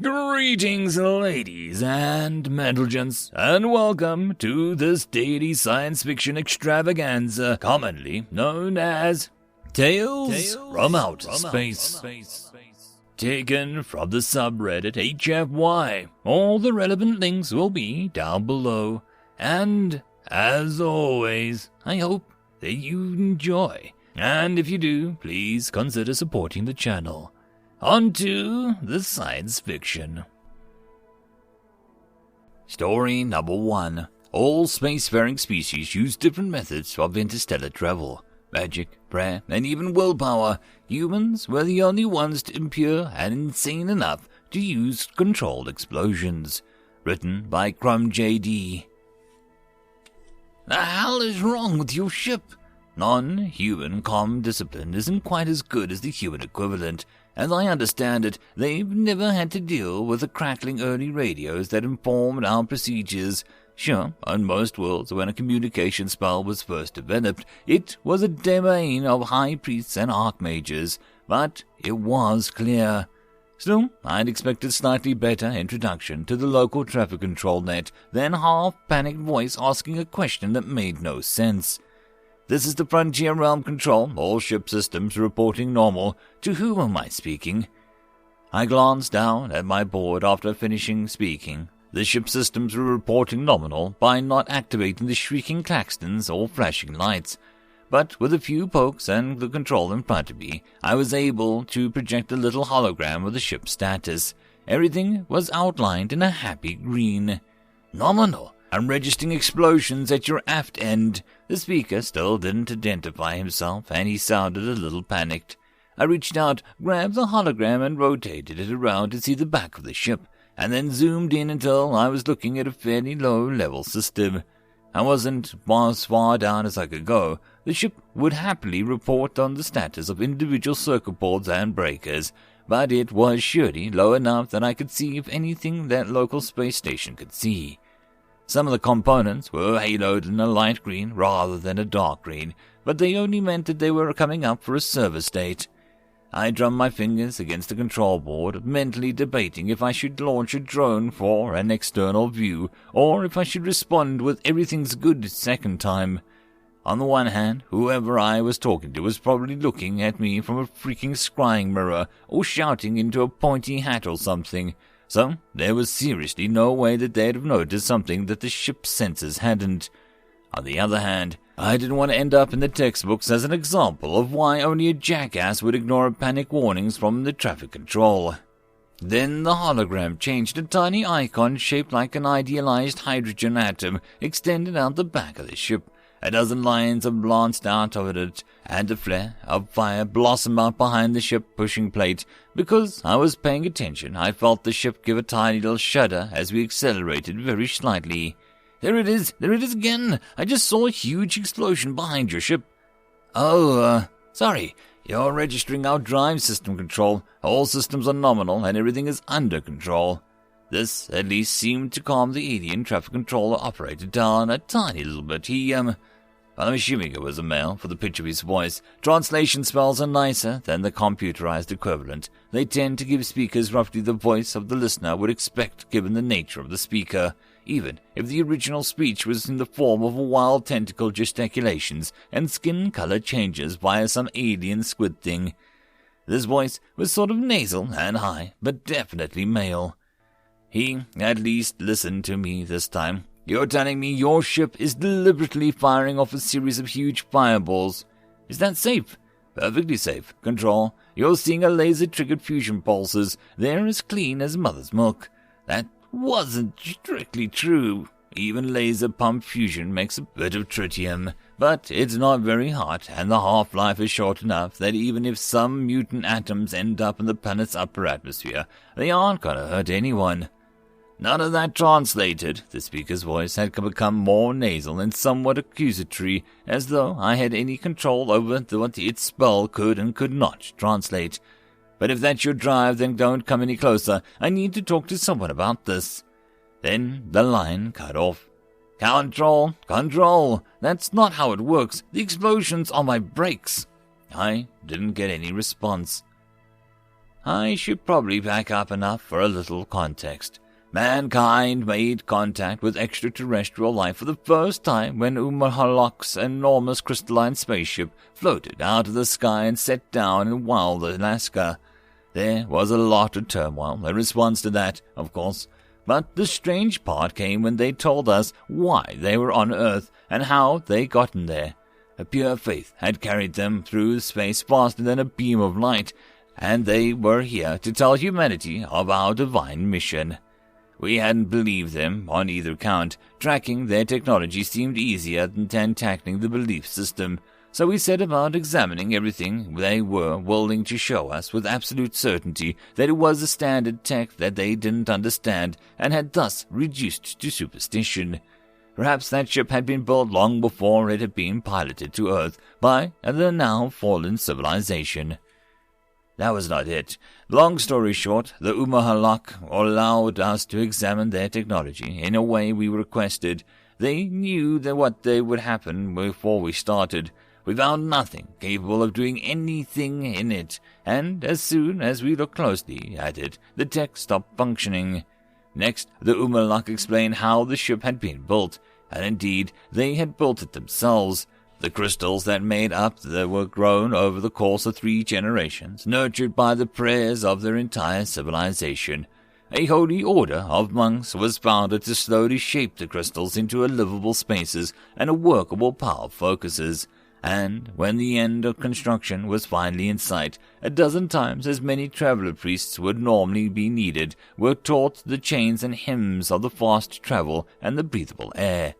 Greetings, ladies and gents, and welcome to this daily science fiction extravaganza, commonly known as Tales from Outer Space. Taken from the subreddit HFY. All the relevant links will be down below. And, as always, I hope that you enjoy. And if you do, please consider supporting the channel. On to the science fiction. Story number 1. All spacefaring species use different methods of interstellar travel. Magic, prayer, and even willpower. Humans were the only ones impure and insane enough to use controlled explosions. Written by Crumb JD. The hell is wrong with your ship? Non-human comm discipline isn't quite as good as the human equivalent. As I understand it, they've never had to deal with the crackling early radios that informed our procedures. Sure, on most worlds, when a communication spell was first developed, it was a domain of high priests and archmages, but it was clear. Still, I'd expected slightly better introduction to the local traffic control net than half-panicked voice asking a question that made no sense. This is the Frontier Realm Control, all ship systems reporting normal. To whom am I speaking? I glanced down at my board after finishing speaking. The ship systems were reporting nominal by not activating the shrieking claxons or flashing lights. But with a few pokes and the control in front of me, I was able to project a little hologram of the ship's status. Everything was outlined in a happy green. Nominal. I'm registering explosions at your aft end. The speaker still didn't identify himself, and he sounded a little panicked. I reached out, grabbed the hologram, and rotated it around to see the back of the ship, and then zoomed in until I was looking at a fairly low-level system. I wasn't as far down as I could go. The ship would happily report on the status of individual circuit boards and breakers, but it was surely low enough that I could see if anything that local space station could see. Some of the components were haloed in a light green rather than a dark green, but they only meant that they were coming up for a service state. I drummed my fingers against the control board, mentally debating if I should launch a drone for an external view, or if I should respond with everything's good second time. On the one hand, whoever I was talking to was probably looking at me from a freaking scrying mirror, or shouting into a pointy hat or something. So, there was seriously no way that they'd have noticed something that the ship's sensors hadn't. On the other hand, I didn't want to end up in the textbooks as an example of why only a jackass would ignore panic warnings from the traffic control. Then the hologram changed. A tiny icon shaped like an idealized hydrogen atom extended out the back of the ship. A dozen lines lanced out of it, and a flare of fire blossomed out behind the ship pushing plate. Because I was paying attention, I felt the ship give a tiny little shudder as we accelerated very slightly. There it is again! I just saw a huge explosion behind your ship. Sorry, you're registering our drive system control. All systems are nominal and everything is under control. This at least seemed to calm the alien traffic controller operator down a tiny little bit. I'm assuming it was a male for the pitch of his voice. Translation spells are nicer than the computerized equivalent. They tend to give speakers roughly the voice of the listener would expect given the nature of the speaker, even if the original speech was in the form of wild tentacle gesticulations and skin color changes via some alien squid thing. This voice was sort of nasal and high, but definitely male. He at least listened to me this time. You're telling me your ship is deliberately firing off a series of huge fireballs. Is that safe? Perfectly safe. Control, you're seeing a laser-triggered fusion pulses. They're as clean as mother's milk. That wasn't strictly true. Even laser pump fusion makes a bit of tritium, but it's not very hot, and the half-life is short enough that even if some mutant atoms end up in the planet's upper atmosphere, they aren't going to hurt anyone. None of that translated. The speaker's voice had become more nasal and somewhat accusatory, as though I had any control over what its spell could and could not translate. But if that's your drive, then don't come any closer. I need to talk to someone about this. Then the line cut off. Control! That's not how it works. The explosions are my brakes. I didn't get any response. I should probably back up enough for a little context. Mankind made contact with extraterrestrial life for the first time when Umahalak's enormous crystalline spaceship floated out of the sky and set down in wild Alaska. There was a lot of turmoil in response to that, of course, but the strange part came when they told us why they were on Earth and how they gotten there. A pure faith had carried them through space faster than a beam of light, and they were here to tell humanity of our divine mission. We hadn't believed them on either count. Tracking their technology seemed easier than tackling the belief system, so we set about examining everything they were willing to show us with absolute certainty that it was a standard tech that they didn't understand and had thus reduced to superstition. Perhaps that ship had been built long before it had been piloted to Earth by the now fallen civilization. That was not it. Long story short, the Umahalak allowed us to examine their technology in a way we requested. They knew that what would happen before we started. We found nothing capable of doing anything in it, and as soon as we looked closely at it, the tech stopped functioning. Next, the Umahalak explained how the ship had been built, and indeed they had built it themselves. The crystals that made up were grown over the course of 3 generations, nurtured by the prayers of their entire civilization. A holy order of monks was founded to slowly shape the crystals into livable spaces and workable power focuses. And when the end of construction was finally in sight, 12 times as many traveler priests would normally be needed were taught the chains and hymns of the fast travel and the breathable air.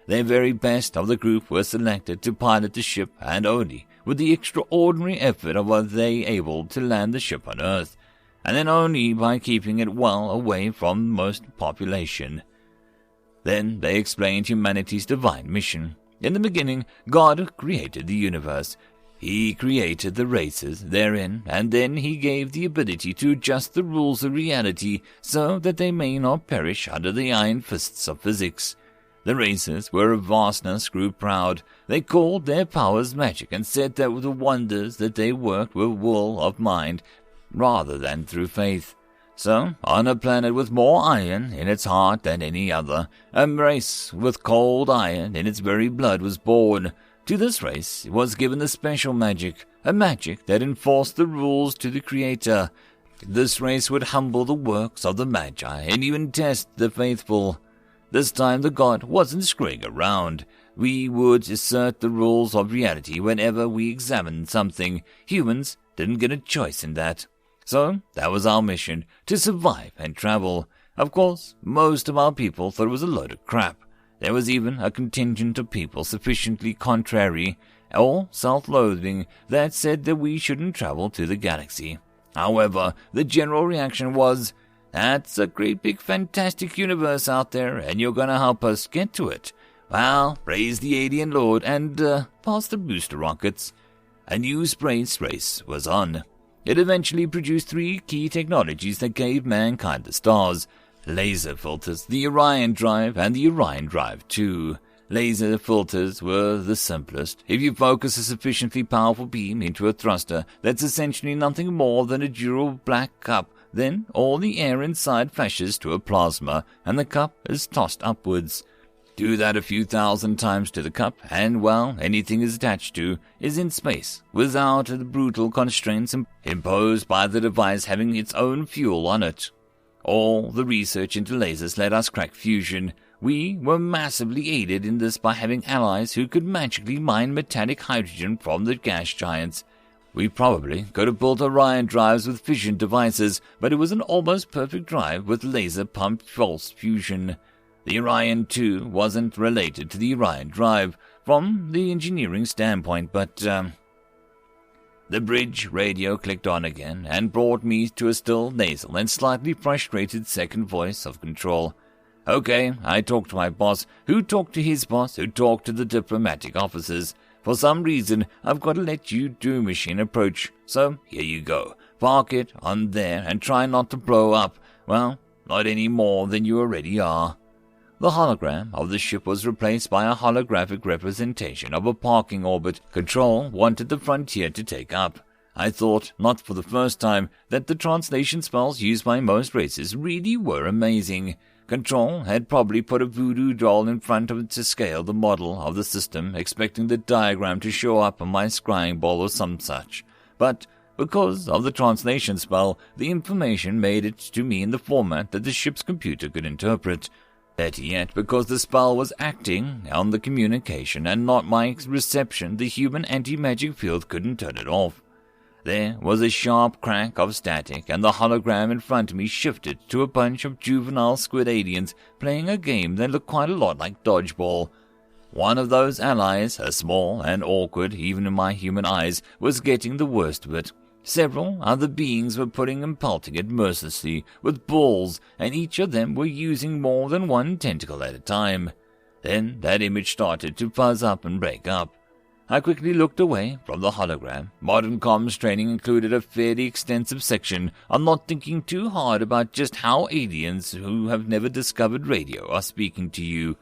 The very best of the group were selected to pilot the ship, and only with the extraordinary effort were they able to land the ship on Earth, and then only by keeping it well away from most population. Then they explained humanity's divine mission. In the beginning, God created the universe. He created the races therein, and then he gave the ability to adjust the rules of reality so that they may not perish under the iron fists of physics. The races where of vastness grew proud. They called their powers magic and said that the wonders that they worked were will of mind rather than through faith. So, on a planet with more iron in its heart than any other, a race with cold iron in its very blood was born. To this race was given the special magic, a magic that enforced the rules to the Creator. This race would humble the works of the Magi and even test the faithful. This time the god wasn't screwing around. We would assert the rules of reality whenever we examined something. Humans didn't get a choice in that. So that was our mission, to survive and travel. Of course, most of our people thought it was a load of crap. There was even a contingent of people sufficiently contrary or self-loathing that said that we shouldn't travel to the galaxy. However, the general reaction was, "That's a great big fantastic universe out there, and you're gonna help us get to it. Well, praise the alien lord and pass the booster rockets." A new space race was on. It eventually produced 3 key technologies that gave mankind the stars: laser filters, the Orion Drive, and the Orion Drive 2. Laser filters were the simplest. If you focus a sufficiently powerful beam into a thruster that's essentially nothing more than a durable black cup, then all the air inside flashes to a plasma, and the cup is tossed upwards. Do that a few thousand times to the cup, and, well, anything is attached to is in space, without the brutal constraints imposed by the device having its own fuel on it. All the research into lasers let us crack fusion. We were massively aided in this by having allies who could magically mine metallic hydrogen from the gas giants. We probably could have built Orion drives with fission devices, but it was an almost perfect drive with laser-pumped false fusion. The Orion 2 wasn't related to the Orion drive from the engineering standpoint, but the bridge radio clicked on again and brought me to a still nasal and slightly frustrated second voice of control. Okay, I talked to my boss, who talked to his boss, who talked to the diplomatic officers. For some reason, I've got to let you do machine approach, so here you go. Park it on there and try not to blow up. Well, not any more than you already are. The hologram of the ship was replaced by a holographic representation of a parking orbit Control wanted the Frontier to take up. I thought, not for the first time, that the translation spells used by most races really were amazing. Control had probably put a voodoo doll in front of it to scale the model of the system, expecting the diagram to show up on my scrying ball or some such. But because of the translation spell, the information made it to me in the format that the ship's computer could interpret. Better yet, because the spell was acting on the communication and not my reception, the human anti-magic field couldn't turn it off. There was a sharp crack of static, and the hologram in front of me shifted to a bunch of juvenile squid aliens playing a game that looked quite a lot like dodgeball. One of those allies, a small and awkward, even in my human eyes, was getting the worst of it. Several other beings were putting and pelting it mercilessly with balls, and each of them were using more than one tentacle at a time. Then that image started to fuzz up and break up. I quickly looked away from the hologram. Modern comms training included a fairly extensive section on not thinking too hard about just how aliens who have never discovered radio are speaking to you.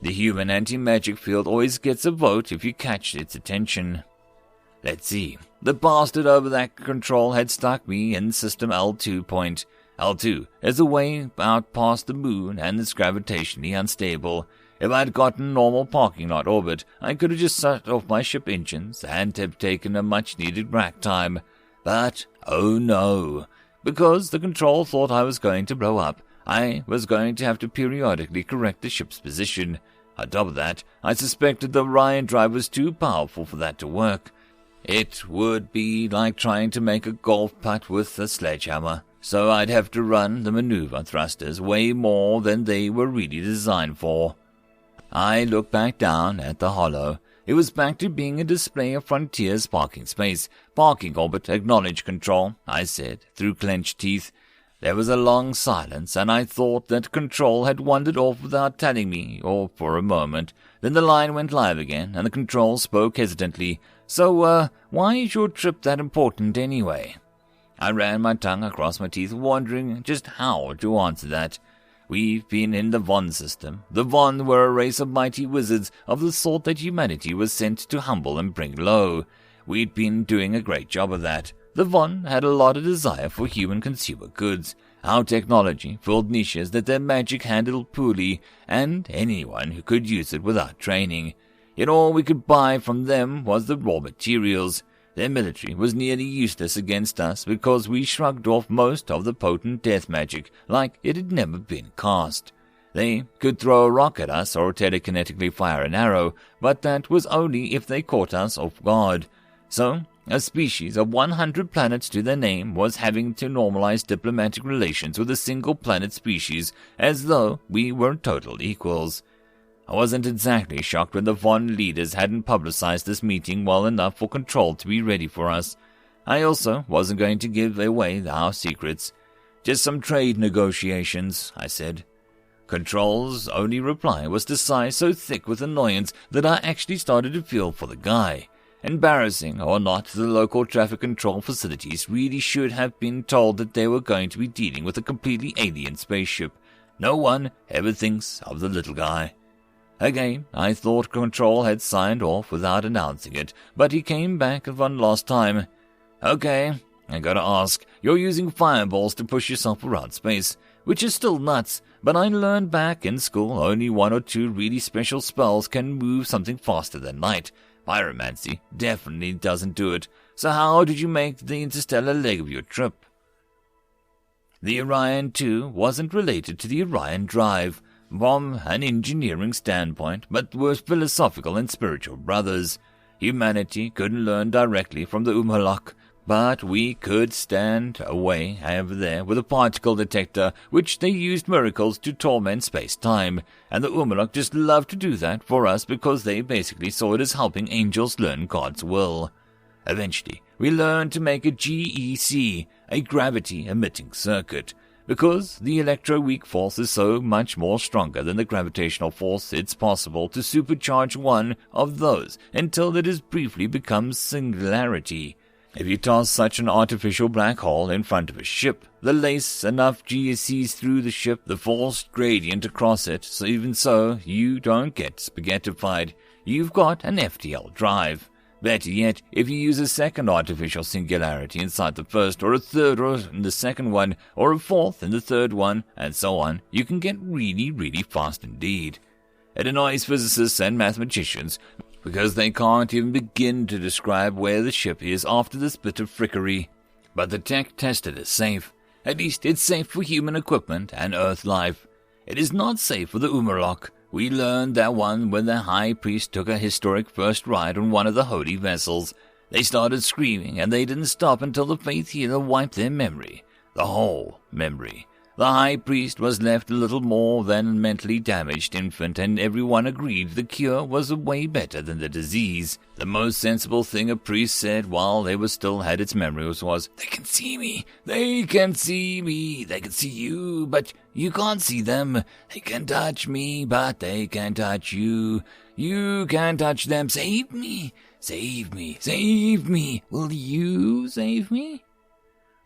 The human anti-magic field always gets a vote if you catch its attention. Let's see. The bastard over that control had stuck me in system L2 point. L2 is a way out past the moon and it's gravitationally unstable. If I'd gotten normal parking lot orbit, I could have just shut off my ship engines and have taken a much-needed rack time. But, oh no. Because the control thought I was going to blow up, I was going to have to periodically correct the ship's position. On top of that, I suspected the Orion drive was too powerful for that to work. It would be like trying to make a golf putt with a sledgehammer, so I'd have to run the maneuver thrusters way more than they were really designed for. I looked back down at the holo. It was back to being a display of Frontier's parking space. Parking orbit, acknowledge control, I said, through clenched teeth. There was a long silence, and I thought that control had wandered off without telling me, or for a moment. Then the line went live again, and the control spoke hesitantly. So, why is your trip that important anyway? I ran my tongue across my teeth, wondering just how to answer that. We've been in the Von system. The Von were a race of mighty wizards of the sort that humanity was sent to humble and bring low. We'd been doing a great job of that. The Von had a lot of desire for human consumer goods. Our technology filled niches that their magic handled poorly, and anyone who could use it without training. Yet all we could buy from them was the raw materials. Their military was nearly useless against us because we shrugged off most of the potent death magic like it had never been cast. They could throw a rock at us or telekinetically fire an arrow, but that was only if they caught us off guard. So, a species of 100 planets to their name was having to normalize diplomatic relations with a single planet species as though we were total equals. I wasn't exactly shocked when the Von leaders hadn't publicized this meeting well enough for control to be ready for us. I also wasn't going to give away our secrets. Just some trade negotiations, I said. Control's only reply was to sigh so thick with annoyance that I actually started to feel for the guy. Embarrassing or not, the local traffic control facilities really should have been told that they were going to be dealing with a completely alien spaceship. No one ever thinks of the little guy. Again, I thought Control had signed off without announcing it, but he came back one last time. Okay, I gotta ask, you're using fireballs to push yourself around space, which is still nuts, but I learned back in school only 1 or 2 really special spells can move something faster than light. Pyromancy definitely doesn't do it, so how did you make the interstellar leg of your trip? The Orion 2 wasn't related to the Orion drive from an engineering standpoint, but were philosophical and spiritual brothers. Humanity couldn't learn directly from the Umhalak, but we could stand away over there with a particle detector, which they used miracles to torment space-time, and the Umhalak just loved to do that for us because they basically saw it as helping angels learn God's will. Eventually, we learned to make a GEC, a gravity-emitting circuit. Because the electroweak force is so much more stronger than the gravitational force, it's possible to supercharge one of those until it has briefly become singularity. If you toss such an artificial black hole in front of a ship, the lace enough GECs through the ship, the forced gradient across it, so even so, you don't get spaghettified. You've got an FTL drive. Better yet, if you use a second artificial singularity inside the first, or a third in the second one, or a fourth in the third one, and so on, you can get really, really fast indeed. It annoys physicists and mathematicians, because they can't even begin to describe where the ship is after this bit of frickery. But the tech tested is safe. At least it's safe for human equipment and Earth life. It is not safe for the Umrlok. We learned that one when the High Priest took a historic first ride on one of the holy vessels. They started screaming, and they didn't stop until the Faith Healer wiped their memory. The whole memory. The High Priest was left a little more than a mentally damaged infant, and everyone agreed the cure was way better than the disease. The most sensible thing a priest said while they still had its memories was, "They can see me, they can see me, they can see you, but you can't see them. They can touch me, but they can't touch you. You can't touch them. Save me, save me, save me. Will you save me?"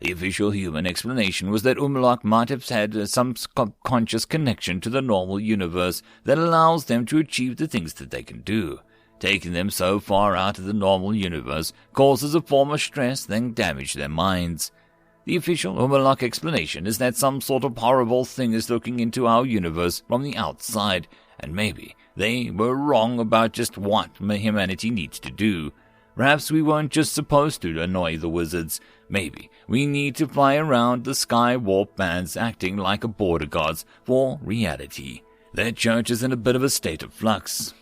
The official human explanation was that Umrlok might have had some subconscious connection to the normal universe that allows them to achieve the things that they can do. Taking them so far out of the normal universe causes a form of stress that damage their minds. The official Umrlok explanation is that some sort of horrible thing is looking into our universe from the outside, and maybe they were wrong about just what humanity needs to do. Perhaps we weren't just supposed to annoy the wizards. Maybe we need to fly around the sky warp bands acting like a border guards for reality. Their church is in a bit of a state of flux.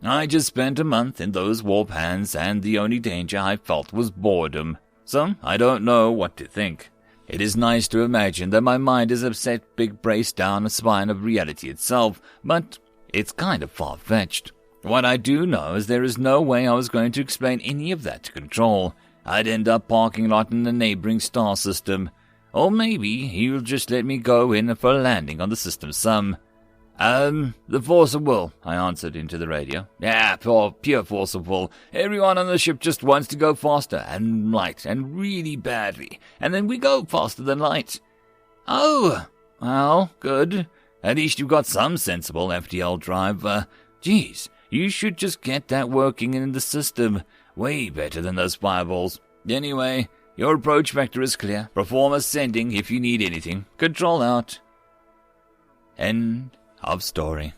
I just spent a month in those warp hands, and the only danger I felt was boredom. So I don't know what to think. It is nice to imagine that my mind is upset big brace down the spine of reality itself, but it's kind of far-fetched. What I do know is there is no way I was going to explain any of that to Control. I'd end up parking lot in the neighboring star system. Or maybe he'll just let me go in for a landing on the system some. The force of will, I answered into the radio. Yeah, pure force of will. Everyone on the ship just wants to go faster and light and really badly. And then we go faster than light. Oh, well, good. At least you've got some sensible FTL drive. Geez, you should just get that working in the system. Way better than those fireballs. Anyway, your approach vector is clear. Perform ascending if you need anything. Control out. End of story.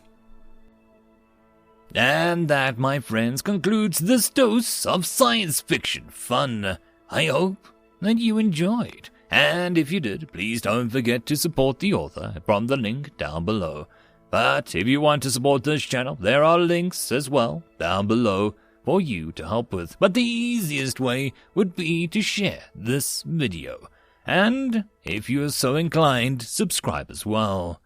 And that, my friends, concludes this dose of science fiction fun. I hope that you enjoyed. And if you did, please don't forget to support the author from the link down below. But if you want to support this channel, there are links as well down below for you to help with. But the easiest way would be to share this video. And if you are so inclined, subscribe as well.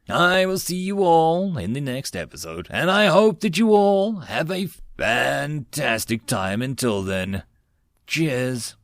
I will see you all in the next episode, and I hope that you all have a fantastic time until then. Cheers.